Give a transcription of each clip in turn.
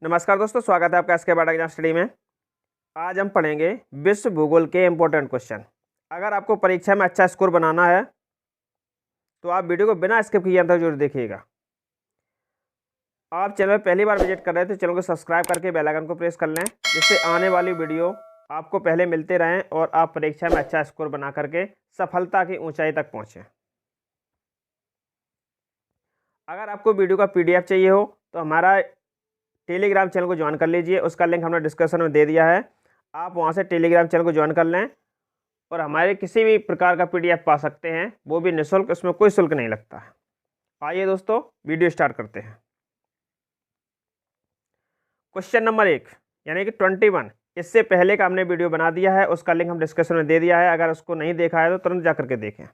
नमस्कार दोस्तों, स्वागत है आपका एसके बाटा एग्जाम स्टडी में। आज हम पढ़ेंगे विश्व भूगोल के इम्पोर्टेंट क्वेश्चन। अगर आपको परीक्षा में अच्छा स्कोर बनाना है तो आप वीडियो को बिना स्किप किए अंत तक जरूर देखिएगा। आप चैनल पर पहली बार विजिट कर रहे थे, चैनल को सब्सक्राइब करके बेल आइकन को प्रेस कर लें, जिससे आने वाली वीडियो आपको पहले मिलते रहें और आप परीक्षा में अच्छा स्कोर बना करके सफलता की ऊंचाई तक पहुँचें। अगर आपको वीडियो का PDF चाहिए हो तो हमारा टेलीग्राम चैनल को ज्वाइन कर लीजिए, उसका लिंक हमने डिस्क्रिप्शन में दे दिया है। आप वहां से टेलीग्राम चैनल को ज्वाइन कर लें और हमारे किसी भी प्रकार का PDF पा सकते हैं, वो भी निःशुल्क, उसमें कोई शुल्क नहीं लगता है। आइए दोस्तों, वीडियो स्टार्ट करते हैं। क्वेश्चन नंबर 1 यानी कि 21, इससे पहले का हमने वीडियो बना दिया है, उसका लिंक हम डिस्क्रिप्शन में दे दिया है। अगर उसको नहीं देखा है तो तुरंत जा करके देखें।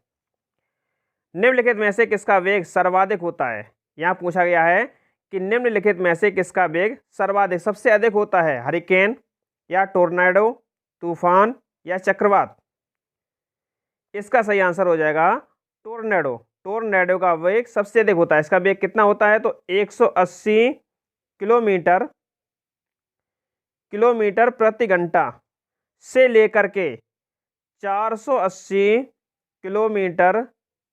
निम्नलिखित में से किसका वेग सर्वाधिक होता है? यहाँ पूछा गया है कि निम्नलिखित में से किसका वेग सर्वाधिक सबसे अधिक होता है? हरिकेन या टोर्नेडो, तूफान या चक्रवात? इसका सही आंसर हो जाएगा टोर्नेडो। टोर्नेडो का वेग सबसे अधिक होता है। इसका वेग कितना होता है? तो 180 किलोमीटर प्रति घंटा से लेकर के 480 किलोमीटर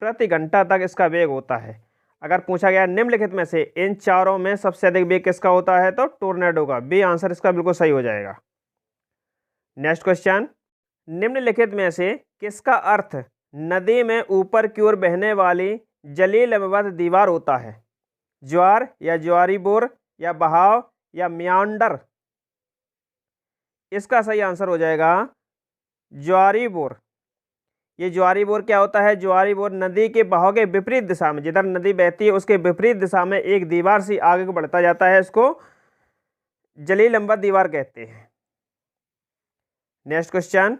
प्रति घंटा तक इसका वेग होता है। अगर पूछा गया निम्नलिखित में से इन चारों में सबसे अधिक वेग किसका होता है, तो टोर्नेडो का। बी आंसर इसका बिल्कुल सही हो जाएगा। नेक्स्ट क्वेश्चन, निम्नलिखित में से किसका अर्थ नदी में ऊपर की ओर बहने वाली जलीय लंबवत दीवार होता है? ज्वार या ज्वारी बोर या बहाव या म्यांडर? इसका सही आंसर हो जाएगा ज्वारी बोर। ये ज्वारी बोर क्या होता है? ज्वारी बोर नदी के बहाव के विपरीत दिशा में, जिधर नदी बहती है उसके विपरीत दिशा में एक दीवार से आगे को बढ़ता जाता है, इसको जलीय लंबवत दीवार कहते हैं। नेक्स्ट क्वेश्चन,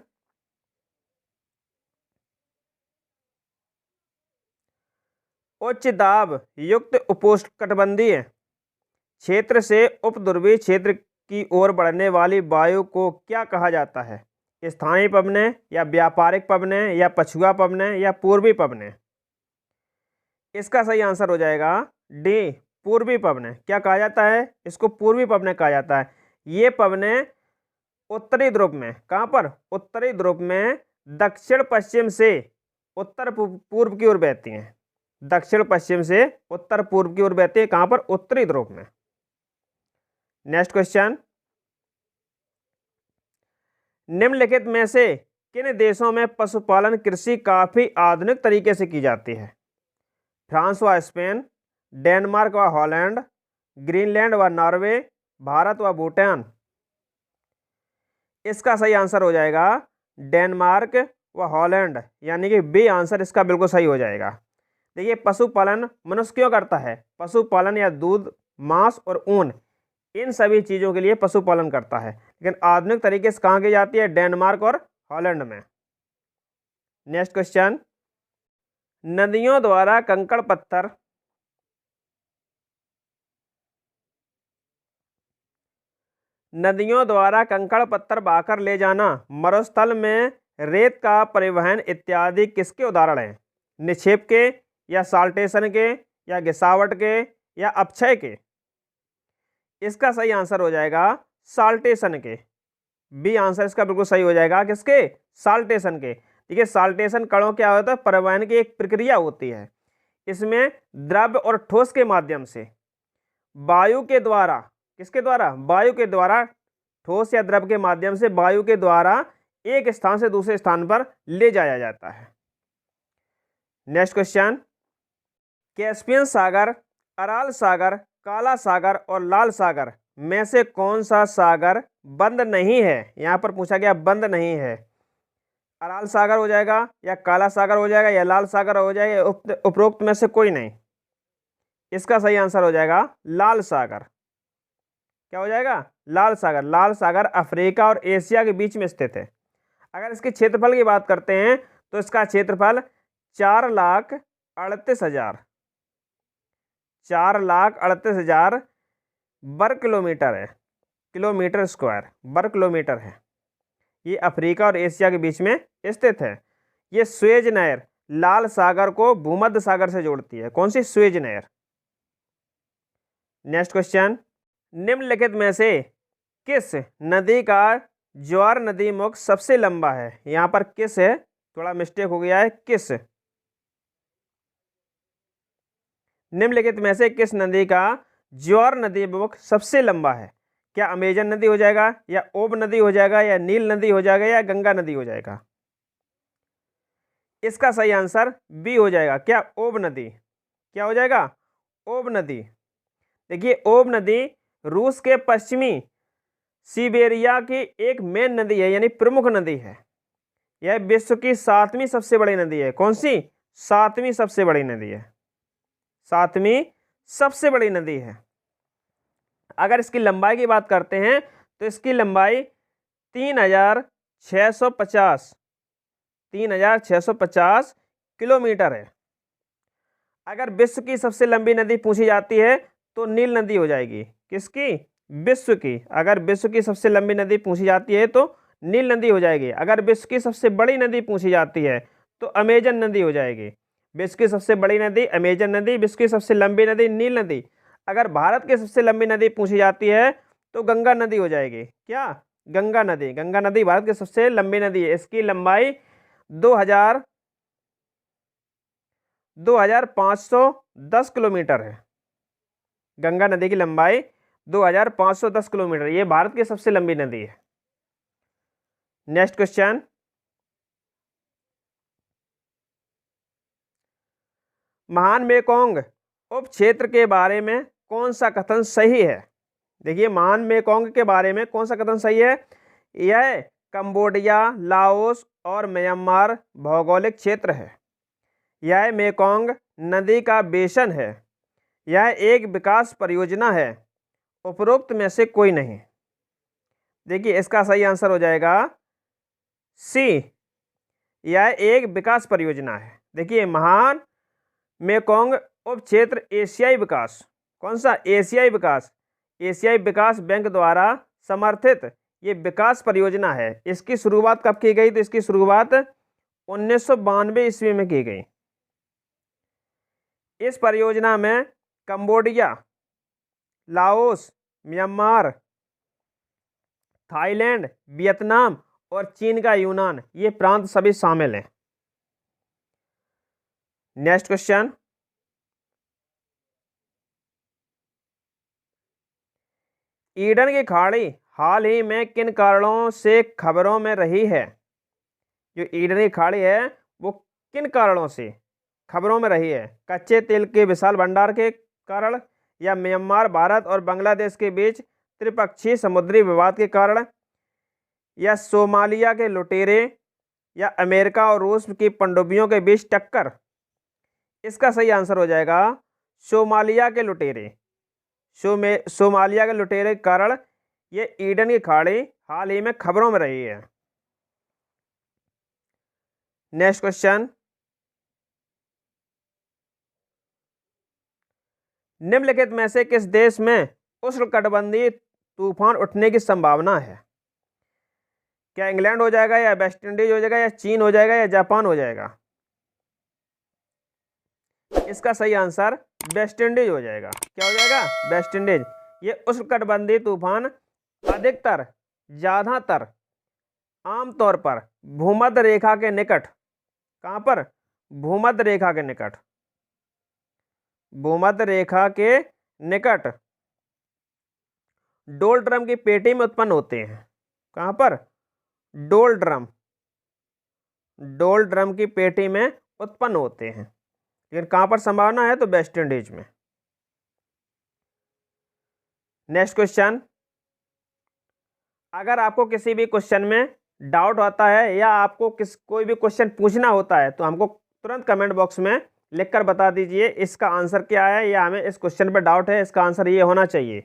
उच्च दाब युक्त उपोष्णकटिबंधीय क्षेत्र से उपध्रुवीय क्षेत्र की ओर बढ़ने वाली वायु को क्या कहा जाता है? स्थानीय पवनें या व्यापारिक पवनें या पछुआ पवनें या पूर्वी पवनें? इसका सही आंसर हो जाएगा डी, पूर्वी पवनें। क्या कहा जाता है इसको? पूर्वी पवनें कहा जाता है। ये पवनें उत्तरी ध्रुव में, कहाँ पर? उत्तरी ध्रुव में दक्षिण पश्चिम से उत्तर पूर्व की ओर बहती हैं। दक्षिण पश्चिम से उत्तर पूर्व की ओर बहती है, कहाँ पर? उत्तरी ध्रुव में। नेक्स्ट क्वेश्चन, निम्नलिखित में से किन देशों में पशुपालन कृषि काफी आधुनिक तरीके से की जाती है? फ्रांस व स्पेन, डेनमार्क व हॉलैंड, ग्रीनलैंड व नॉर्वे, भारत व भूटान? इसका सही आंसर हो जाएगा डेनमार्क व हॉलैंड, यानी कि बी आंसर इसका बिल्कुल सही हो जाएगा। देखिए, पशुपालन मनुष्य क्यों करता है? पशुपालन या दूध, मांस और ऊन, इन सभी चीजों के लिए पशुपालन करता है, लेकिन आधुनिक तरीके से कहाँ की जाती है? डेनमार्क और हॉलैंड में। नेक्स्ट क्वेश्चन, नदियों द्वारा कंकड़ पत्थर बहाकर ले जाना, मरुस्थल में रेत का परिवहन इत्यादि किसके उदाहरण हैं? निक्षेप के या साल्टेशन के या गिसावट के या अपक्षय के? इसका सही आंसर हो जाएगा साल्टेशन के। बी आंसर इसका बिल्कुल सही हो जाएगा। किसके? साल्टेशन के। देखिए, साल्टेशन कणों क्या होता है? परिवहन की एक प्रक्रिया होती है। इसमें द्रव्य और ठोस के माध्यम से वायु के द्वारा, किसके द्वारा? वायु के द्वारा, ठोस या द्रव्य के माध्यम से वायु के द्वारा एक स्थान से दूसरे स्थान पर ले जाया जाता है। नेक्स्ट क्वेश्चन, कैस्पियन सागर, अराल सागर, काला सागर और लाल सागर में से कौन सा सागर बंद नहीं है? यहां पर पूछा गया बंद नहीं है। अराल सागर हो जाएगा या काला सागर हो जाएगा या लाल सागर हो जाएगा, उपरोक्त में से कोई नहीं। इसका सही आंसर हो जाएगा लाल सागर। क्या हो जाएगा? लाल सागर। लाल सागर अफ्रीका और एशिया के बीच में स्थित है। अगर इसके क्षेत्रफल की बात करते हैं तो इसका क्षेत्रफल 4,38,000 वर्ग किलोमीटर है। किलोमीटर स्क्वायर वर्ग किलोमीटर है। ये अफ्रीका और एशिया के बीच में स्थित है। ये स्वेज नहर लाल सागर को भूमध्य सागर से जोड़ती है। कौन सी? स्वेज नहर। नेक्स्ट क्वेश्चन, निम्नलिखित में से किस नदी का ज्वार नदी मुख सबसे लंबा है? यहाँ पर किस है, थोड़ा मिस्टेक हो गया है, किस। निम्नलिखित में से किस नदी का ज्वार नदी मुख सबसे लंबा है? क्या अमेजन नदी हो जाएगा, या ओब नदी हो जाएगा, या नील नदी हो जाएगा, या गंगा नदी हो जाएगा? इसका सही आंसर बी हो जाएगा। क्या? ओब नदी। क्या हो जाएगा? ओब नदी। देखिए, ओब नदी रूस के पश्चिमी सिबेरिया की एक मेन नदी है, यानी प्रमुख नदी है। यह विश्व की 7वीं सबसे बड़ी नदी है। कौन सी? 7वीं सबसे बड़ी नदी है। 7वीं सबसे बड़ी नदी है। अगर इसकी लंबाई की बात करते हैं तो इसकी लंबाई 3650 किलोमीटर है। अगर विश्व की सबसे लंबी नदी पूछी जाती है तो नील नदी हो जाएगी। किसकी? विश्व की। अगर विश्व की सबसे लंबी नदी पूछी जाती है तो नील नदी हो जाएगी। अगर विश्व की सबसे बड़ी नदी पूछी जाती है तो अमेजन नदी हो जाएगी। विश्व की सबसे बड़ी नदी अमेजन नदी, विश्व की सबसे लंबी नदी नील नदी। अगर भारत की सबसे लंबी नदी पूछी जाती है तो गंगा नदी हो जाएगी। क्या? गंगा नदी। गंगा नदी भारत की सबसे लंबी नदी है। इसकी लंबाई 2510 किलोमीटर है। गंगा नदी की लंबाई 2510 किलोमीटर। ये भारत की सबसे लंबी नदी है। नेक्स्ट क्वेश्चन, महान मेकोंग उप क्षेत्र के बारे में कौन सा कथन सही है? देखिए, महान मेकोंग के बारे में कौन सा कथन सही है? यह कंबोडिया, लाओस और म्यांमार भौगोलिक क्षेत्र है। यह मेकोंग नदी का बेसन है। यह एक विकास परियोजना है। उपरोक्त में से कोई नहीं। देखिए, इसका सही आंसर हो जाएगा सी, यह एक विकास परियोजना है। देखिए, महान मेकोंग उप क्षेत्र एशियाई विकास, कौन सा? एशियाई विकास, एशियाई विकास बैंक द्वारा समर्थित ये विकास परियोजना है। इसकी शुरुआत कब की गई? तो इसकी शुरुआत 1992 ईस्वी में की गई। इस परियोजना में Cambodia, Laos, Myanmar, Thailand, Vietnam और चीन का यूनान, ये प्रांत सभी शामिल हैं। नेक्स्ट क्वेश्चन, ईडन की खाड़ी हाल ही में किन कारणों से खबरों में रही है? जो ईडन की खाड़ी है वो किन कारणों से खबरों में रही है? कच्चे तेल के विशाल भंडार के कारण, या म्यांमार, भारत और बांग्लादेश के बीच त्रिपक्षीय समुद्री विवाद के कारण, या सोमालिया के लुटेरे, या अमेरिका और रूस की पनडुब्बियों के बीच टक्कर? इसका सही आंसर हो जाएगा सोमालिया के लुटेरे। सोमालिया के लुटेरे के कारण ये ईडन की खाड़ी हाल ही में खबरों में रही है। नेक्स्ट क्वेश्चन, निम्नलिखित में से किस देश में उष्णकटिबंधीय तूफान उठने की संभावना है? क्या इंग्लैंड हो जाएगा, या वेस्ट इंडीज हो जाएगा, या चीन हो जाएगा, या जापान हो जाएगा? इसका सही आंसर वेस्ट इंडीज हो जाएगा। क्या हो जाएगा? West Indies. ये उष्णकटिबंधीय तूफान अधिकतर, ज्यादातर, आमतौर पर भूमध्य रेखा के निकट, कहां पर? भूमध्य रेखा के निकट, भूमध्य रेखा के निकट डोलड्रम की पेटी में उत्पन्न होते हैं। कहां पर? डोलड्रम, डोलड्रम की पेटी में उत्पन्न होते हैं। लेकिन कहां पर संभावना है? तो वेस्ट इंडीज में। नेक्स्ट क्वेश्चन, अगर आपको किसी भी क्वेश्चन में डाउट होता है, या आपको कोई भी क्वेश्चन पूछना होता है, तो हमको तुरंत कमेंट बॉक्स में लिखकर बता दीजिए इसका आंसर क्या है, या हमें इस क्वेश्चन पर डाउट है, इसका आंसर ये होना चाहिए।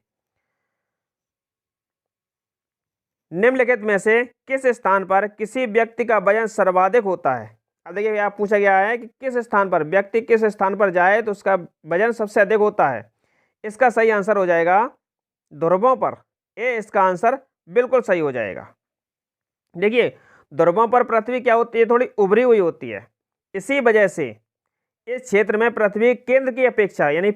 निम्नलिखित में से किस स्थान पर किसी व्यक्ति का वजन सर्वाधिक होता है? अब देखिए, आप पूछा गया है कि किस स्थान पर व्यक्ति किस स्थान पर जाए तो उसका वजन सबसे अधिक होता है। इसका सही आंसर हो जाएगा ध्रुवों पर। ए इसका आंसर बिल्कुल सही हो जाएगा। देखिए, ध्रुवों पर पृथ्वी क्या होती है? थोड़ी उभरी हुई होती है। इसी वजह से इस क्षेत्र में पृथ्वी केंद्र की अपेक्षा, यानी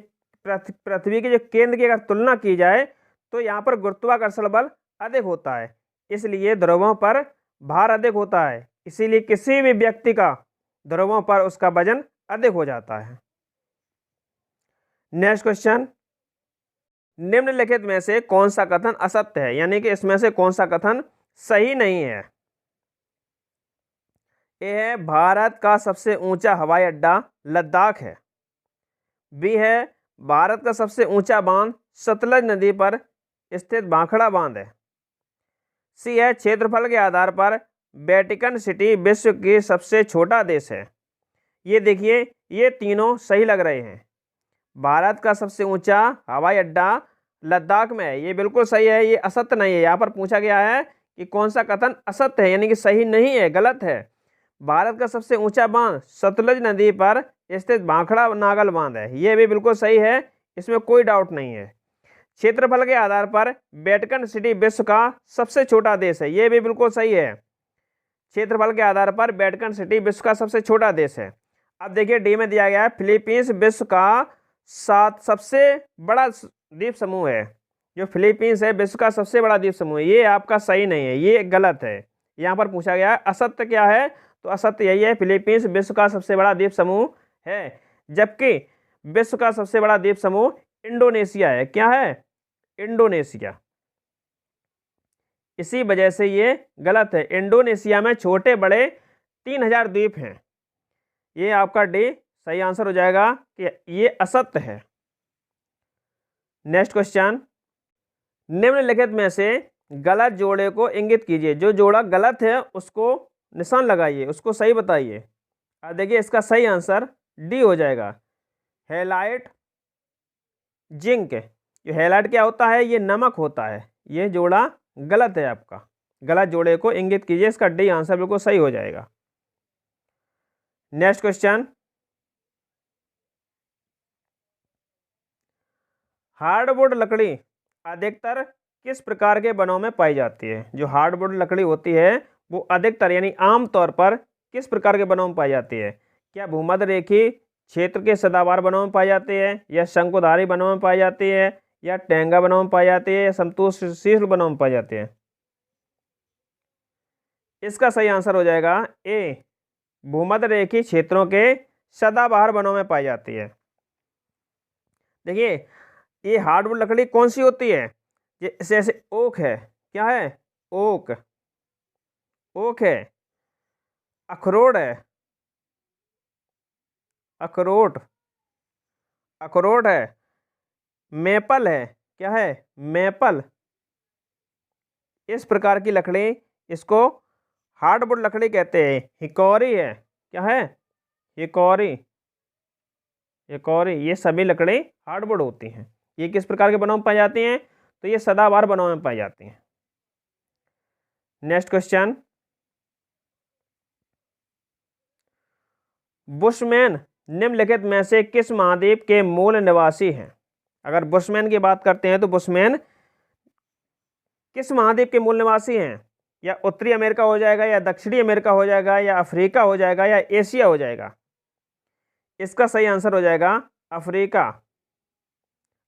पृथ्वी के जो केंद्र की अगर तुलना की जाए तो यहाँ पर गुरुत्वाकर्षण बल अधिक होता है, इसलिए ध्रुवों पर भार अधिक होता है, इसीलिए किसी भी व्यक्ति का ध्रुवों पर उसका वजन अधिक हो जाता है। नेक्स्ट क्वेश्चन, निम्नलिखित में से कौन सा कथन असत्य है, यानी कि इसमें से कौन सा कथन सही नहीं है। ए है भारत का सबसे ऊंचा हवाई अड्डा लद्दाख है। बी है भारत का सबसे ऊंचा बांध सतलज नदी पर स्थित भाखड़ा बांध है। सी है क्षेत्रफल के आधार पर वेटिकन सिटी विश्व की सबसे छोटा देश है। ये देखिए, ये तीनों सही लग रहे हैं। भारत का सबसे ऊंचा हवाई अड्डा लद्दाख में है, ये बिल्कुल सही है, ये असत्य नहीं है। यहाँ पर पूछा गया है कि कौन सा कथन असत्य है, यानी कि सही नहीं है, गलत है। भारत का सबसे ऊंचा बांध सतलज नदी पर स्थित भाखड़ा नागल बांध है, ये भी बिल्कुल सही है, इसमें कोई डाउट नहीं है। क्षेत्रफल के आधार पर वेटिकन सिटी विश्व का सबसे छोटा देश है, ये भी बिल्कुल सही है। क्षेत्रफल के आधार पर वेटिकन सिटी विश्व का सबसे छोटा देश है। अब देखिए डी में दिया गया है फिलीपींस विश्व का सबसे बड़ा द्वीप समूह है। जो फिलीपींस है विश्व का सबसे बड़ा द्वीप समूह है, ये आपका सही नहीं है, ये गलत है। यहाँ पर पूछा गया है असत्य क्या है, तो असत्य यही है, फिलीपींस विश्व का सबसे बड़ा द्वीप समूह है, जबकि विश्व का सबसे बड़ा द्वीप समूह इंडोनेशिया है। क्या है? इंडोनेशिया। इसी वजह से ये गलत है। इंडोनेशिया में छोटे बड़े 3000 द्वीप हैं। ये आपका डी सही आंसर हो जाएगा कि ये असत्य है। नेक्स्ट क्वेश्चन, निम्नलिखित में से गलत जोड़े को इंगित कीजिए। जो जोड़ा गलत है उसको निशान लगाइए, उसको सही बताइए। अब देखिए इसका सही आंसर डी हो जाएगा, हेलाइट जिंक। जो हेलाइट क्या होता है? ये नमक होता है। ये जोड़ा गलत है आपका, गलत जोड़े को इंगित कीजिए, इसका डी आंसर बिल्कुल सही हो जाएगा। नेक्स्ट क्वेश्चन, हार्डवुड लकड़ी अधिकतर किस प्रकार के वनों में पाई जाती है? जो हार्डवुड लकड़ी होती है वो अधिकतर यानी आमतौर पर किस प्रकार के वनों में पाई जाती है? क्या भूमध्य रेखीय क्षेत्र के सदाबहार वनों में पाई जाती है, या शंकुधारी वनों में पाई जाती है, या टेंगा वनों में पाई जाती है, या समशीतोष्ण वनों में पाई जाती है? इसका सही आंसर हो जाएगा ए, भूमध्य रेखीय क्षेत्रों के सदाबहार वनों में पाई जाती है। देखिए ये हार्डवुड लकड़ी कौन सी होती है? जैसे ओक है। क्या है? ओक, ओक है। अखरोट है, अखरोट, अखरोट है। मेपल है। क्या है? मेपल। इस प्रकार की लकड़ी, इसको हार्डवुड लकड़ी कहते हैं। हिकॉरी है। क्या है? Hickory, Hickory. ये सभी लकड़ी हार्डवुड होती हैं। ये किस प्रकार के वनों में पाई जाती हैं? तो ये सदाबहार वनों में पाई जाती हैं। नेक्स्ट क्वेश्चन, बुशमैन निम्नलिखित में से किस महाद्वीप के मूल निवासी हैं? अगर बुशमैन की बात करते हैं तो बुशमैन किस महाद्वीप के मूल निवासी हैं? या उत्तरी अमेरिका हो जाएगा, या दक्षिणी अमेरिका हो जाएगा, या अफ्रीका हो जाएगा, या एशिया हो जाएगा? इसका सही आंसर हो जाएगा अफ्रीका।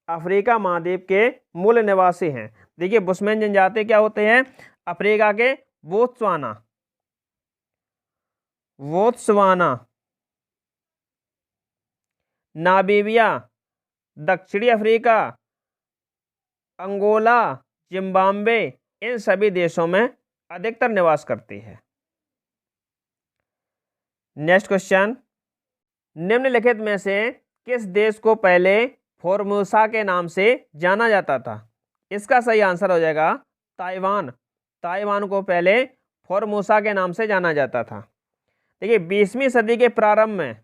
अफ्रीका महाद्वीप के मूल निवासी हैं। देखिए बुशमैन जनजाति क्या होते हैं? अफ्रीका के बोत्सवाना, बोत्सवाना, नामीबिया, दक्षिणी अफ्रीका, अंगोला, जिम्बाब्वे, इन सभी देशों में अधिकतर निवास करती है। नेक्स्ट क्वेश्चन, निम्नलिखित में से किस देश को पहले फॉर्मोसा के नाम से जाना जाता था? इसका सही आंसर हो जाएगा ताइवान। ताइवान को पहले फॉर्मोसा के नाम से जाना जाता था। देखिए 20वीं सदी के प्रारंभ में,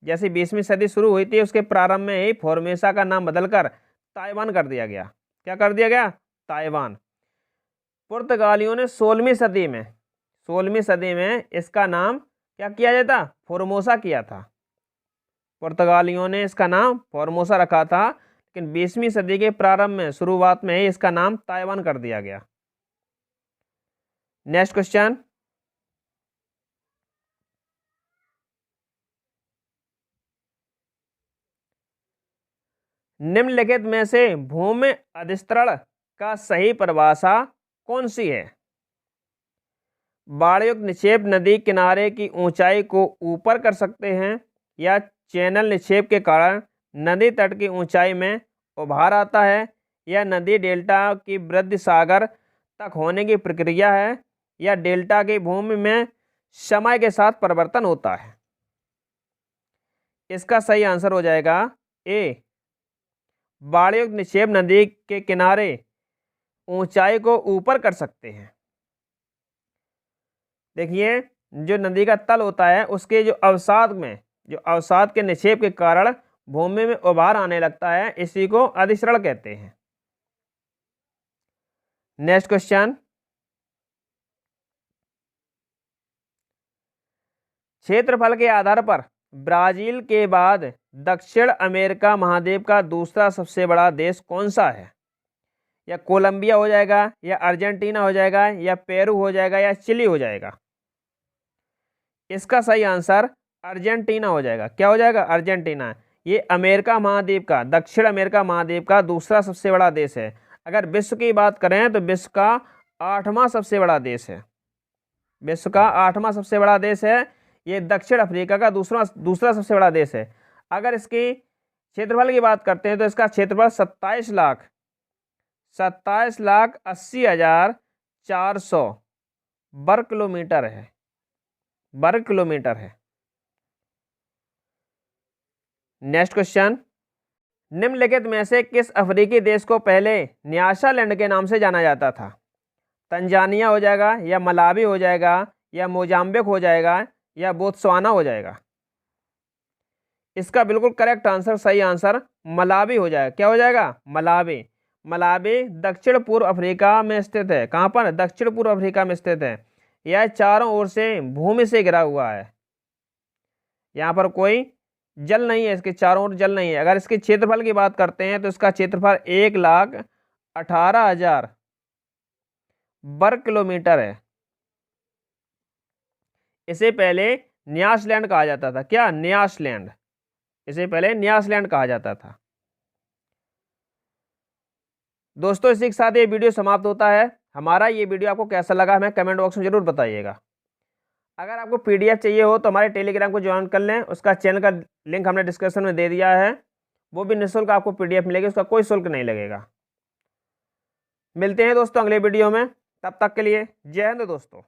जैसे 20वीं सदी शुरू हुई थी उसके प्रारंभ में ही फॉर्मोसा का नाम बदलकर ताइवान कर दिया गया। क्या कर दिया गया? ताइवान। पुर्तगालियों ने 16वीं सदी में इसका नाम क्या किया जाता? फॉर्मोसा किया था। पुर्तगालियों ने इसका नाम फॉर्मोसा रखा था, लेकिन 20वीं सदी के प्रारंभ में, शुरुआत में ही इसका नाम ताइवान कर दिया गया। नेक्स्ट क्वेश्चन, निम्नलिखित में से भूमि अधिस्तरण का सही परिभाषा कौन सी है? बाढ़युक्त निक्षेप नदी किनारे की ऊंचाई को ऊपर कर सकते हैं, या चैनल निक्षेप के कारण नदी तट की ऊंचाई में उभार आता है, या नदी डेल्टा की वृद्धि सागर तक होने की प्रक्रिया है, या डेल्टा की भूमि में समय के साथ परिवर्तन होता है। इसका सही आंसर हो जाएगा ए, बाढ़युक्त निक्षेप नदी के किनारे ऊंचाई को ऊपर कर सकते हैं। देखिए, जो नदी का तल होता है उसके जो अवसाद के निक्षेप के कारण भूमि में उभार आने लगता है, इसी को अधिसरण कहते हैं। नेक्स्ट क्वेश्चन, क्षेत्रफल के आधार पर ब्राजील के बाद दक्षिण अमेरिका महाद्वीप का दूसरा सबसे बड़ा देश कौन सा है? या कोलंबिया हो जाएगा, या अर्जेंटीना हो जाएगा, या पेरू हो जाएगा, या चिली हो जाएगा? इसका सही आंसर अर्जेंटीना हो जाएगा। क्या हो जाएगा? अर्जेंटीना। ये अमेरिका महाद्वीप का, दक्षिण अमेरिका महाद्वीप का दूसरा सबसे बड़ा देश है। अगर विश्व की बात करें तो विश्व का 8वां सबसे बड़ा देश है। विश्व का 8वां सबसे बड़ा देश है ये। दक्षिण अफ्रीका का दूसरा सबसे बड़ा देश है। अगर इसकी क्षेत्रफल की बात करते हैं तो इसका क्षेत्रफल 27,80,400 वर्ग किलोमीटर है। नेक्स्ट क्वेश्चन, निम्नलिखित में से किस अफ्रीकी देश को पहले न्यासालैंड के नाम से जाना जाता था? तंजानिया हो जाएगा, या मलावी हो जाएगा, या मोजाम्बिक हो जाएगा, या बोत्सवाना हो जाएगा? इसका बिल्कुल करेक्ट आंसर, सही आंसर मलावी हो जाएगा। क्या हो जाएगा? मलावी। मलावी दक्षिण पूर्व अफ्रीका में स्थित है। कहाँ पर? दक्षिण पूर्व अफ्रीका में स्थित है। यह चारों ओर से भूमि से घिरा हुआ है। यहाँ पर कोई जल नहीं है, इसके चारों ओर जल नहीं है। अगर इसके क्षेत्रफल की बात करते हैं तो इसका क्षेत्रफल 1,18,000 वर्ग किलोमीटर है। इसे पहले न्यासलैंड कहा जाता था। क्या? न्यासलैंड। इसे पहले न्यासलैंड कहा जाता था। दोस्तों, इसी के साथ ये वीडियो समाप्त होता है। हमारा ये वीडियो आपको कैसा लगा हमें कमेंट बॉक्स में जरूर बताइएगा। अगर आपको पीडीएफ चाहिए हो तो हमारे टेलीग्राम को ज्वाइन कर लें। उसका चैनल का लिंक हमने डिस्क्रिप्शन में दे दिया है। वो भी निःशुल्क आपको पीडीएफ मिलेगी, उसका कोई शुल्क नहीं लगेगा। मिलते हैं दोस्तों अगले वीडियो में। तब तक के लिए जय हिंद दोस्तों।